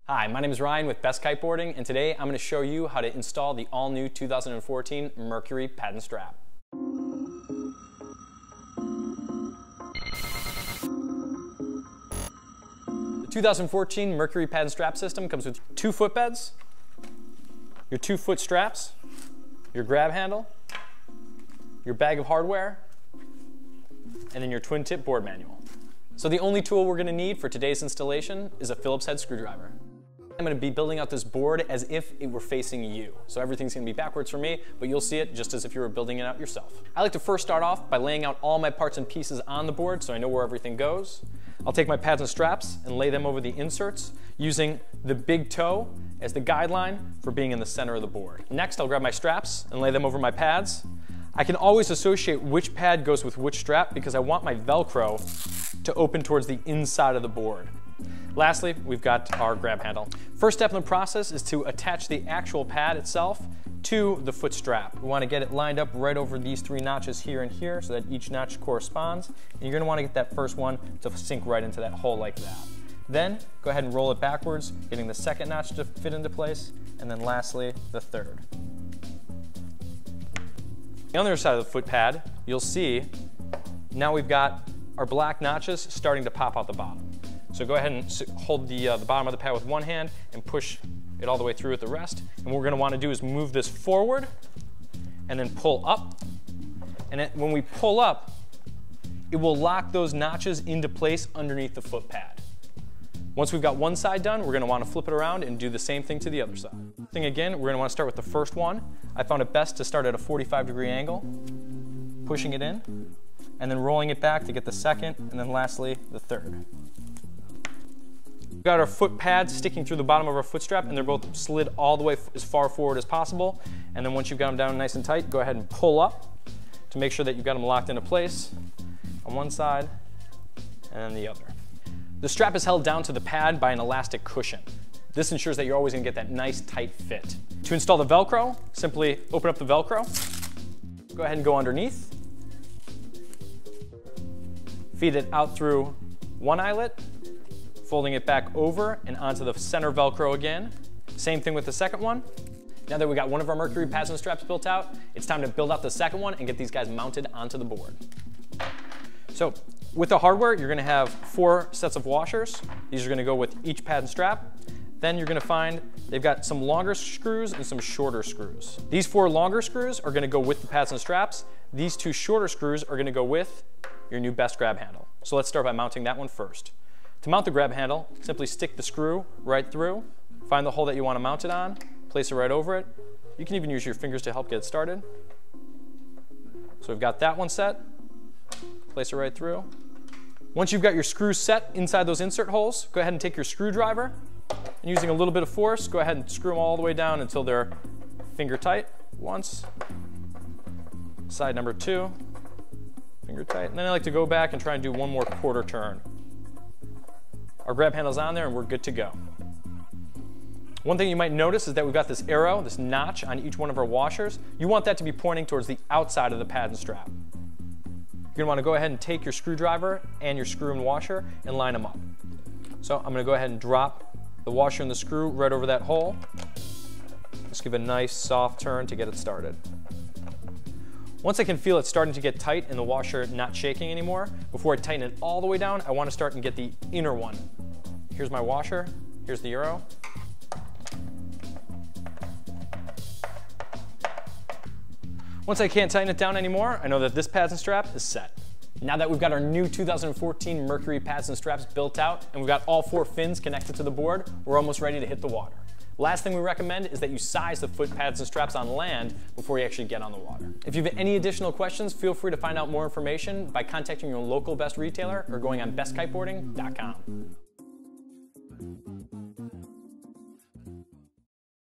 Hi, my name is Ryan with Best Kiteboarding, and today I'm going to show you how to install the all-new 2014 Mercury Pad and Strap. The 2014 Mercury Pad and Strap system comes with 2 footbeds, your 2-foot straps, your grab handle, your bag of hardware, and then your twin-tip board manual. So the only tool we're going to need for today's installation is a Phillips head screwdriver. I'm going to be building out this board as if it were facing you. So everything's going to be backwards for me, but you'll see it just as if you were building it out yourself. I like to first start off by laying out all my parts and pieces on the board so I know where everything goes. I'll take my pads and straps and lay them over the inserts using the big toe as the guideline for being in the center of the board. Next, I'll grab my straps and lay them over my pads. I can always associate which pad goes with which strap because I want my Velcro to open towards the inside of the board. Lastly, we've got our grab handle. First step in the process is to attach the actual pad itself to the foot strap. We want to get it lined up right over these 3 notches here and here so that each notch corresponds. And you're going to want to get that first one to sink right into that hole like that. Then go ahead and roll it backwards, getting the second notch to fit into place, and then lastly, the third. On the other side of the foot pad, you'll see now we've got our black notches starting to pop out the bottom. So go ahead and hold the bottom of the pad with one hand and push it all the way through with the rest. And what we're going to want to do is move this forward and then pull up. And when we pull up, it will lock those notches into place underneath the foot pad. Once we've got one side done, we're going to want to flip it around and do the same thing to the other side. Again, we're going to want to start with the first one. I found it best to start at a 45-degree angle, pushing it in, and then rolling it back to get the second, and then lastly, the third. We've got our foot pads sticking through the bottom of our foot strap, and they're both slid all the way as far forward as possible. And then once you've got them down nice and tight, go ahead and pull up to make sure that you've got them locked into place on one side and then the other. The strap is held down to the pad by an elastic cushion. This ensures that you're always going to get that nice tight fit. To install the Velcro, simply open up the Velcro, go ahead and go underneath, feed it out through one eyelet, folding it back over and onto the center Velcro again. Same thing with the second one. Now that we got one of our Mercury pads and straps built out, it's time to build out the second one and get these guys mounted onto the board. So with the hardware, you're going to have 4 sets of washers. These are going to go with each pad and strap. Then you're going to find they've got some longer screws and some shorter screws. These 4 longer screws are going to go with the pads and straps. These 2 shorter screws are going to go with your new Best grab handle. So let's start by mounting that one first. To mount the grab handle, simply stick the screw right through, find the hole that you want to mount it on, place it right over it. You can even use your fingers to help get it started. So we've got that one set, place it right through. Once you've got your screws set inside those insert holes, go ahead and take your screwdriver and using a little bit of force, go ahead and screw them all the way down until they're finger tight. Once, side number 2, finger tight. And then I like to go back and try and do one more quarter turn. Our grab handle's on there and we're good to go. One thing you might notice is that we've got this arrow, this notch on each one of our washers. You want that to be pointing towards the outside of the pad and strap. You're going to want to go ahead and take your screwdriver and your screw and washer and line them up. So I'm going to go ahead and drop the washer and the screw right over that hole. Just give it a nice soft turn to get it started. Once I can feel it starting to get tight and the washer not shaking anymore, before I tighten it all the way down, I want to start and get the inner one. Here's my washer, here's the arrow. Once I can't tighten it down anymore, I know that this pads and strap is set. Now that we've got our new 2014 Mercury pads and straps built out and we've got all 4 fins connected to the board, we're almost ready to hit the water. Last thing we recommend is that you size the foot pads and straps on land before you actually get on the water. If you have any additional questions, feel free to find out more information by contacting your local Best retailer or going on bestkiteboarding.com.